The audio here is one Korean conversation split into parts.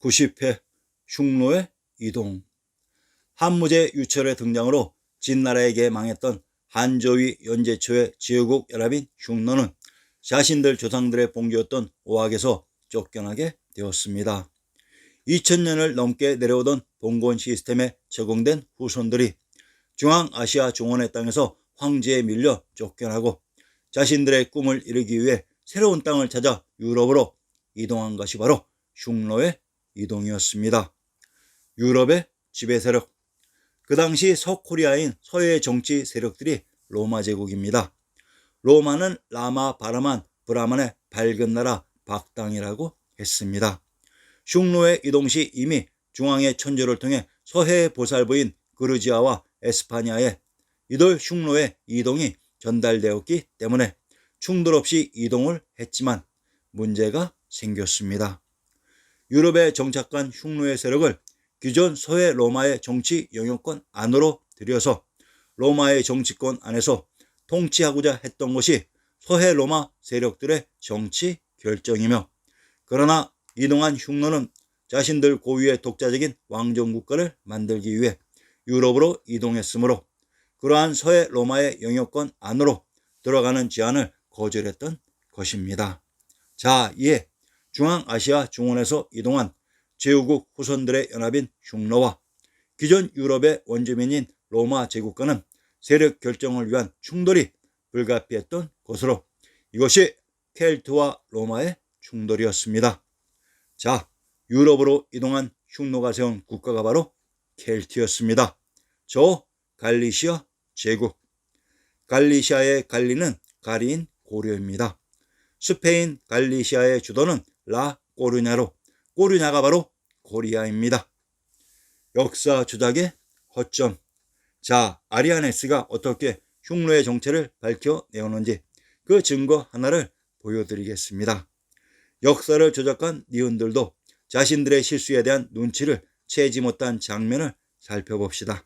90회 흉노의 이동. 한무제 유철의 등장으로 진나라에게 망했던 한조위 연제 초의 제후국 연합인 흉노는 자신들 조상들의 봉기였던 오악에서 쫓겨나게 되었습니다. 2000년을 넘게 내려오던 봉건 시스템에 적응된 후손들이 중앙아시아 중원의 땅에서 황제에 밀려 쫓겨나고 자신들의 꿈을 이루기 위해 새로운 땅을 찾아 유럽으로 이동한 것이 바로 흉노의 이동이었습니다. 유럽의 지배 세력. 그 당시 서코리아인 서해 정치 세력들이 로마 제국입니다. 로마는 라마 바라만 브라만의 밝은 나라 박당이라고 했습니다. 흉노의 이동 시 이미 중앙의 천조를 통해 서해의 보살부인 그루지아와 에스파냐에 이들 흉노의 이동이 전달되었기 때문에 충돌 없이 이동을 했지만 문제가 생겼습니다. 유럽에 정착한 흉노의 세력을 기존 서해 로마의 정치 영역권 안으로 들여서 로마의 정치권 안에서 통치하고자 했던 것이 서해 로마 세력들의 정치 결정이며, 그러나 이동한 흉노는 자신들 고유의 독자적인 왕정국가를 만들기 위해 유럽으로 이동했으므로 그러한 서해 로마의 영역권 안으로 들어가는 제한을 거절했던 것입니다. 자, 이에 중앙아시아 중원에서 이동한 제후국 후손들의 연합인 흉노와 기존 유럽의 원주민인 로마 제국과는 세력 결정을 위한 충돌이 불가피했던 것으로 이것이 켈트와 로마의 충돌이었습니다. 자, 유럽으로 이동한 흉노가 세운 국가가 바로 켈트였습니다. 저 갈리시아 제국. 갈리시아의 갈리는 가리인 고려입니다. 스페인 갈리시아의 주도는 라 꼬르냐로, 꼬르냐가 바로 코리아입니다. 역사 조작의 허점. 자, 아리아네스가 어떻게 흉노의 정체를 밝혀내었는지 그 증거 하나를 보여드리겠습니다. 역사를 조작한 니은들도 자신들의 실수에 대한 눈치를 채지 못한 장면을 살펴봅시다.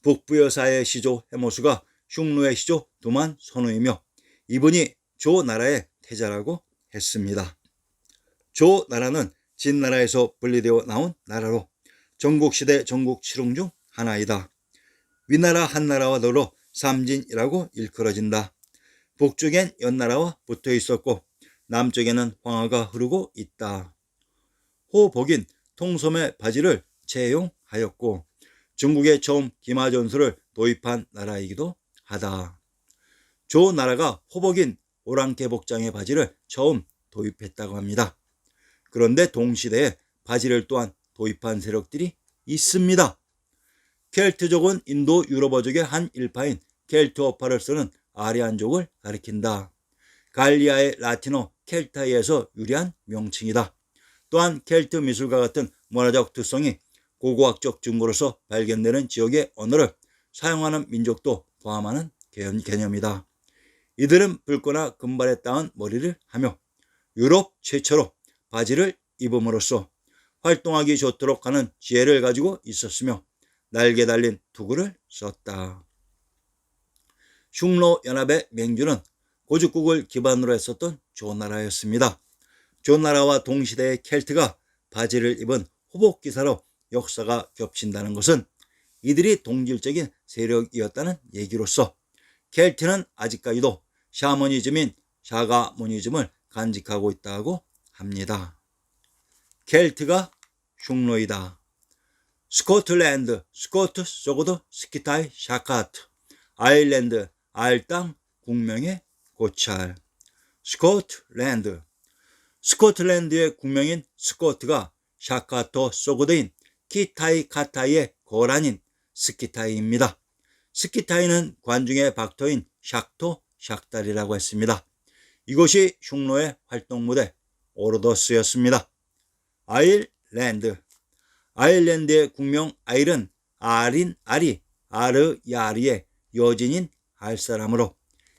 북부여사의 시조 해모수가 흉노의 시조 두만 선우이며 이분이 조나라의 태자라고 했습니다. 조나라는 진나라에서 분리되어 나온 나라로 전국시대 전국 칠흥 중 하나이다. 위나라 한나라와 더불어 삼진이라고 일컬어진다. 북쪽엔 연나라와 붙어 있었고 남쪽에는 황하가 흐르고 있다. 호복인 통섬의 바지를 채용하였고 중국에 처음 기마전술을 도입한 나라이기도 하다. 조나라가 호복인 오랑캐 복장의 바지를 처음 도입했다고 합니다. 그런데 동시대에 바지를 또한 도입한 세력들이 있습니다. 켈트족은 인도 유럽어족의 한 일파인 켈트어파를 쓰는 아리안족을 가리킨다. 갈리아의 라틴어 켈타이에서 유래한 명칭이다. 또한 켈트 미술과 같은 문화적 특성이 고고학적 증거로서 발견되는 지역의 언어를 사용하는 민족도 포함하는 개념이다. 이들은 붉거나 금발에 따은 머리를 하며 유럽 최초로 바지를 입음으로써 활동하기 좋도록 하는 지혜를 가지고 있었으며 날개 달린 투구를 썼다. 흉노 연합의 맹주는 고죽국을 기반으로 했었던 조나라였습니다. 조나라와 동시대의 켈트가 바지를 입은 호복기사로 역사가 겹친다는 것은 이들이 동질적인 세력이었다는 얘기로서 켈트는 아직까지도 샤머니즘인 샤가모니즘을 간직하고 있다고 합니다. 켈트가 흉노이다. 스코틀랜드, 스코트 소고드 스키타이 샤카트. 아일랜드, 알땅 국명의 고찰. 스코틀랜드. 스코틀랜드의 국명인 스코트가 샤카토 소고드인 키타이 카타이의 거란인 스키타이입니다. 스키타이는 관중의 박터인 샥토 샥달이라고 했습니다. 이것이 흉노의 활동 무대 오르더스였습니다. 아일랜드. 아일랜드의 국명 아일은 아린 아리 아르 야리의 여진인 알사람으로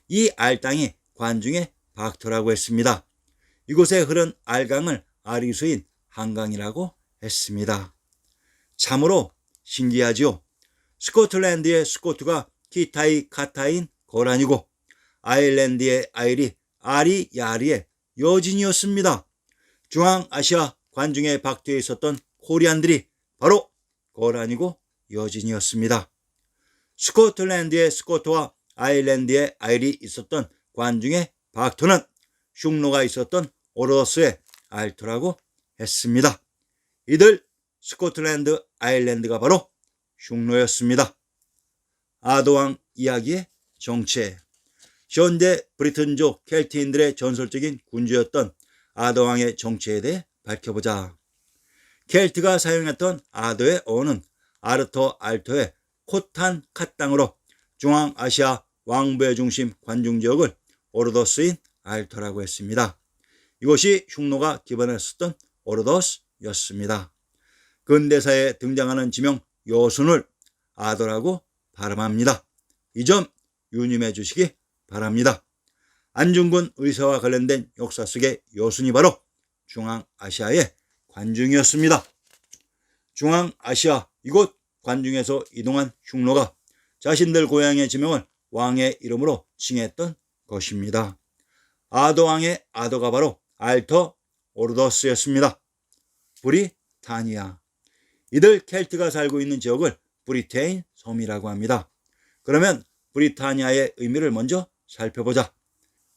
이 알땅이 관중의 박터라고 했습니다. 이곳에 흐른 알강을 아리수인 한강이라고 했습니다. 참으로 신기하지요. 스코틀랜드의 스코트가 키타이 카타인 거란이고 아일랜드의 아일이 아리 야리의 여진이었습니다. 중앙아시아 관중의 박터에 있었던 코리안들이 바로 거란이고 여진이었습니다. 스코틀랜드의 스코트와 아일랜드의 아일이 있었던 관중의 박터는 흉노가 있었던 오로더스의 알토라고 했습니다. 이들 스코틀랜드, 아일랜드가 바로 흉노였습니다. 아도왕 이야기의 정체. 현대 브리튼족 켈트인들의 전설적인 군주였던 아도왕의 정체에 대해 밝혀보자. 켈트가 사용했던 아도의 어원은 아르터 알토의 코탄 캇 땅으로 중앙아시아 왕부의 중심 관중지역을 오로더스인 알토라고 했습니다. 이것이 흉노가 기반했었던 오로더스였습니다. 근대사에 등장하는 지명 여순을 아도라고 발음합니다. 이 점 유념해 주시기 바랍니다. 안중근 의사와 관련된 역사 속의 여순이 바로 중앙아시아의 관중이었습니다. 중앙아시아 이곳 관중에서 이동한 흉노가 자신들 고향의 지명을 왕의 이름으로 칭했던 것입니다. 아도왕의 아도가 바로 알터 오로더스였습니다. 브리타니아. 이들 켈트가 살고 있는 지역을 브리테인 섬이라고 합니다. 그러면 브리타니아의 의미를 먼저 살펴보자.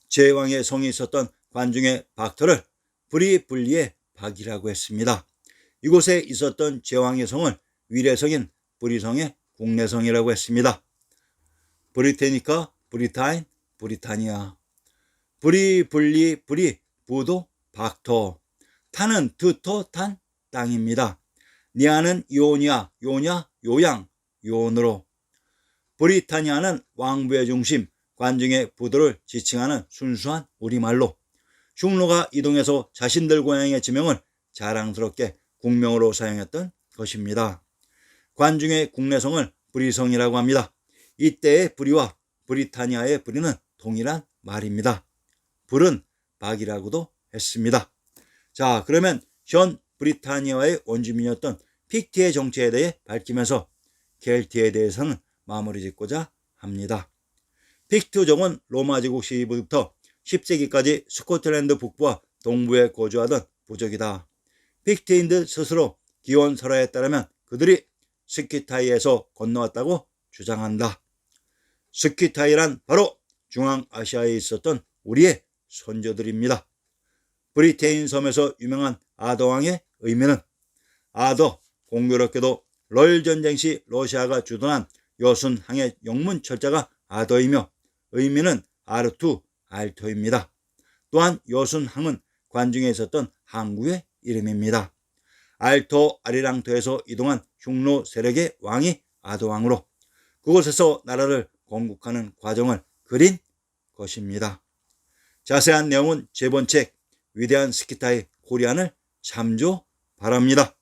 제왕의 성이 있었던 관중의 박터를 브리블리의 박이라고 했습니다. 이곳에 있었던 제왕의 성을 위례성인 브리성의 국내성이라고 했습니다. 브리테니카, 브리타인, 브리타니아. 브리블리, 브리, 부도, 박터. 타는 드터, 탄, 땅입니다. 니아는 요니아, 요냐, 요양, 요원으로. 브리타니아는 왕부의 중심, 관중의 부도를 지칭하는 순수한 우리말로 흉노가 이동해서 자신들 고향의 지명을 자랑스럽게 국명으로 사용했던 것입니다. 관중의 국내성을 브리성이라고 합니다. 이때의 브리와 브리타니아의 브리는 동일한 말입니다. 불은 박이라고도 했습니다. 자, 그러면 현 브리타니아의 원주민이었던 픽트의 정체에 대해 밝히면서 켈트에 대해서는 마무리 짓고자 합니다. 픽트족은 로마 제국 시기부터 10세기까지 스코틀랜드 북부와 동부에 거주하던 부족이다. 픽트인들 스스로 기원설화에 따르면 그들이 스키타이에서 건너왔다고 주장한다. 스키타이란 바로 중앙아시아에 있었던 우리의 선조들입니다. 브리테인 섬에서 유명한 아도왕의 의미는 아더, 공교롭게도 러일 전쟁 시 러시아가 주둔한 여순항의 영문 철자가 아더이며 의미는 아르투, 알토입니다. 또한 여순항은 관중에 있었던 항구의 이름입니다. 알토 아리랑토에서 이동한 흉노 세력의 왕이 아도왕으로 그곳에서 나라를 건국하는 과정을 그린 것입니다. 자세한 내용은 제 번 책 위대한 스키타이 코리안을 참조 바랍니다.